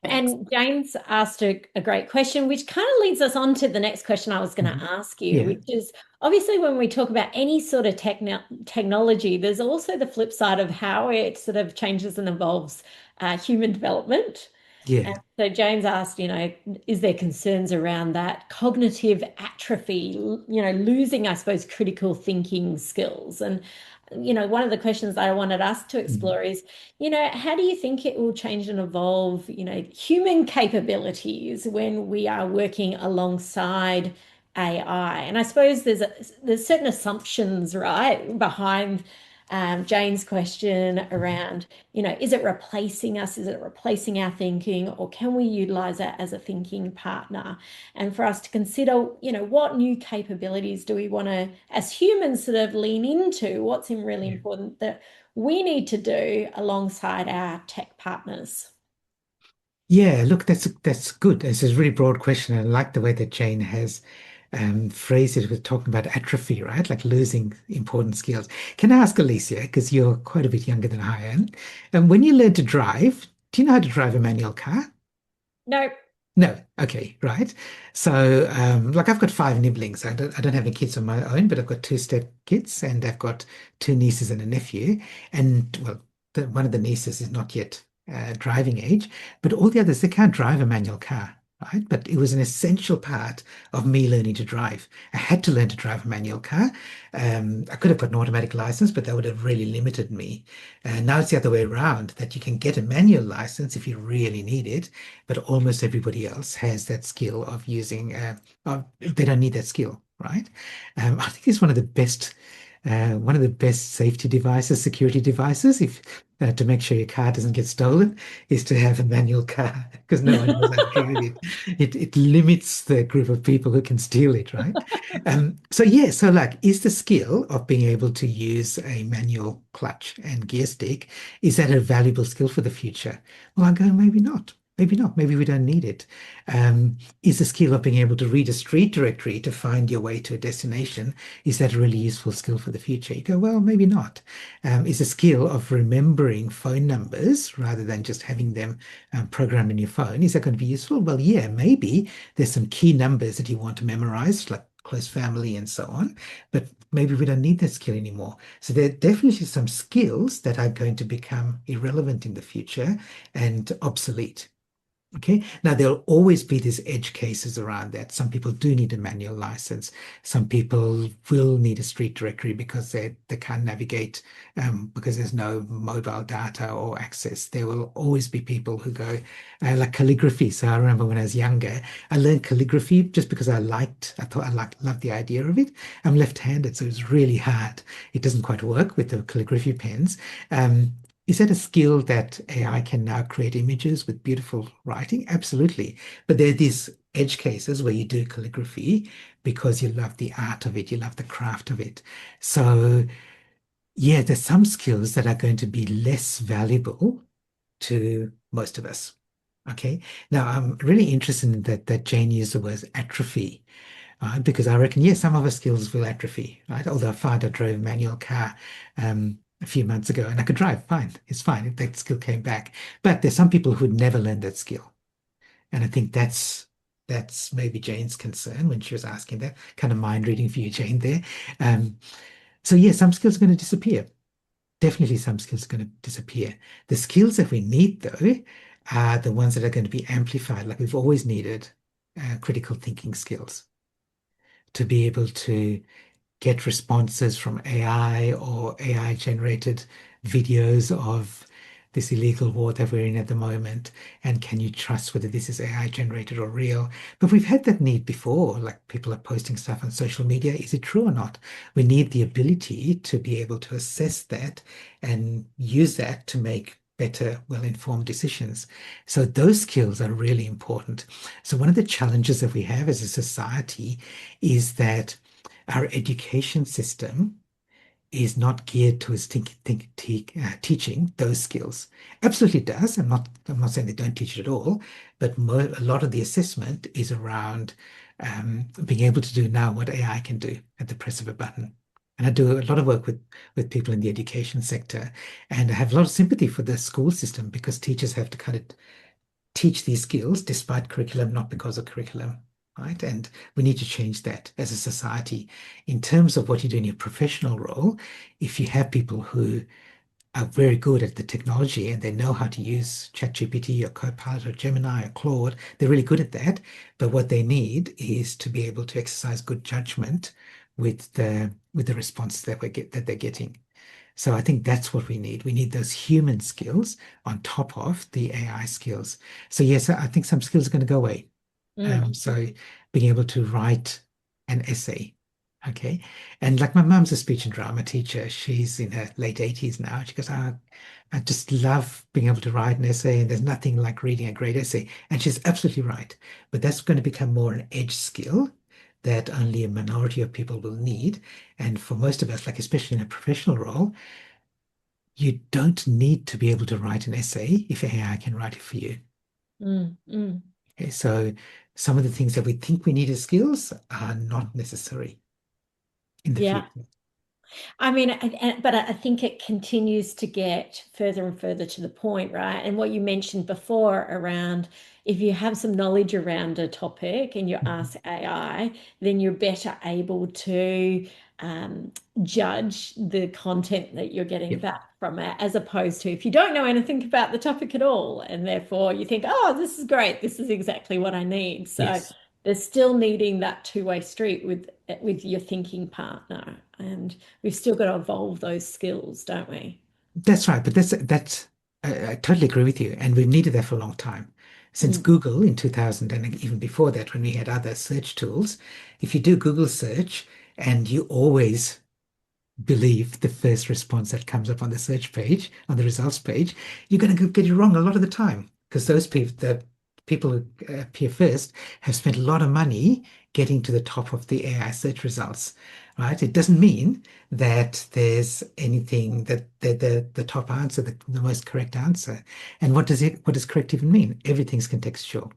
And James asked a great question, which kind of leads us on to the next question I was going to Mhm. ask you, Yeah, which is obviously when we talk about any sort of technology, there's also the flip side of how it sort of changes and evolves human development. yeah, And so James asked, is there concerns around that cognitive atrophy, losing, I suppose, critical thinking skills? And, one of the questions that I wanted us to mhm, explore is, how do you think it will change and evolve, human capabilities when we are working alongside AI? And I suppose there's certain assumptions, right, behind Jane's question mhm. around, is it replacing us? Is it replacing our thinking, or can we utilize it as a thinking partner? And for us to consider, what new capabilities do we want to, as humans, sort of lean into? What's really Yeah. important that we need to do alongside our tech partners? Yeah, look, that's good. It's a really broad question. I like the way that Jane has phrased it with talking about atrophy, right? Like losing important skills. Can I ask Alicia, because you're quite a bit younger than I am, and when you learn to drive, do you know how to drive a manual car? No. No. Okay, right. So, like I've got five nibblings. I don't have any kids of my own, but I've got two step kids and I've got two nieces and a nephew. And well, one of the nieces is not yet driving age, but all the others, they can't drive a manual car, right? But it was an essential part of me learning to drive. I had to learn to drive a manual car. I could have got an automatic license, but that would have really limited me. And now it's the other way around, that you can get a manual license if you really need it, but almost everybody else has that skill of using, they don't need that skill, right? I think it's one of the best safety devices, security devices, if to make sure your car doesn't get stolen, is to have a manual car because no one knows how to drive it. It limits the group of people who can steal it, right? So yeah, so like, is the skill of being able to use a manual clutch and gear stick, is that a valuable skill for the future? Well, I'm going, maybe not. Maybe not. Maybe we don't need it. Is the skill of being able to read a street directory to find your way to a destination, is that a really useful skill for the future? You go, well, maybe not. Is the skill of remembering phone numbers rather than just having them programmed in your phone, is that going to be useful? Well, yeah, maybe there's some key numbers that you want to memorize, like close family and so on, but maybe we don't need that skill anymore. So there are definitely some skills that are going to become irrelevant in the future and obsolete. Okay. Now, there'll always be these edge cases around that. Some people do need a manual license. Some people will need a street directory because they can't navigate because there's no mobile data or access. There will always be people who go like calligraphy. So I remember when I was younger, I learned calligraphy just because I thought loved the idea of it. I'm left-handed, so it's really hard. It doesn't quite work with the calligraphy pens. Um, is that a skill that AI can now create images with beautiful writing? Absolutely. But there are these edge cases where you do calligraphy because you love the art of it, you love the craft of it. So, yeah, there's some skills that are going to be less valuable to most of us. Okay. Now, I'm really interested in that Jane used the word atrophy, because I reckon, yes, some of our skills will atrophy, right? Although I found I drove a manual car a few months ago and I could drive fine. It's fine. That skill came back. But there's some people who'd never learned that skill. And I think that's maybe Jane's concern when she was asking that kind of mind reading for you, Jane, there. Um, so yeah, some skills are going to disappear. Definitely some skills are going to disappear. The skills that we need, though, are the ones that are going to be amplified, like we've always needed critical thinking skills to be able to get responses from AI or AI generated videos of this illegal war that we're in at the moment. And can you trust whether this is AI generated or real? But we've had that need before, like people are posting stuff on social media. Is it true or not? We need the ability to be able to assess that and use that to make better, well-informed decisions. So those skills are really important. So one of the challenges that we have as a society is that our education system is not geared towards teaching those skills. Absolutely does. I'm not saying they don't teach it at all, but a lot of the assessment is around being able to do now what AI can do at the press of a button. And I do a lot of work with people in the education sector, and I have a lot of sympathy for the school system because teachers have to kind of teach these skills despite curriculum, not because of curriculum, right? And we need to change that as a society. In terms of what you do in your professional role, if you have people who are very good at the technology and they know how to use ChatGPT or Copilot or Gemini or Claude, they're really good at that. But what they need is to be able to exercise good judgment with the response that they're getting. So I think that's what we need. We need those human skills on top of the AI skills. So yes, I think some skills are going to go away. Mm, So being able to write an essay, okay. And like my mum's a speech and drama teacher. She's in her late 80s now. She goes, I just love being able to write an essay, and there's nothing like reading a great essay. And she's absolutely right. But that's going to become more an edge skill that only a minority of people will need. And for most of us, like especially in a professional role, you don't need to be able to write an essay if AI can write it for you. mm. Okay, so some of the things that we think we need as skills are not necessary in the Yeah. future. I mean, but I think it continues to get further and further to the point, right? And what you mentioned before around if you have some knowledge around a topic and you Mhm. ask AI, then you're better able to um, judge the content that you're getting Yep. back from it, as opposed to if you don't know anything about the topic at all, and therefore you think, oh, this is great, this is exactly what I need. So Yes. there's still needing that two-way street with your thinking partner. And we've still got to evolve those skills, don't we? That's right. But that's I totally agree with you. And we've needed that for a long time. Since Mm, Google in 2000 and even before that, when we had other search tools, if you do Google search and you always believe the first response that comes up on the search page, on the results page, you're going to get it wrong a lot of the time because those people, the people who appear first, have spent a lot of money getting to the top of the AI search results, right? It doesn't mean that there's anything that the top answer, the most correct answer. And what does correct even mean? Everything's contextual.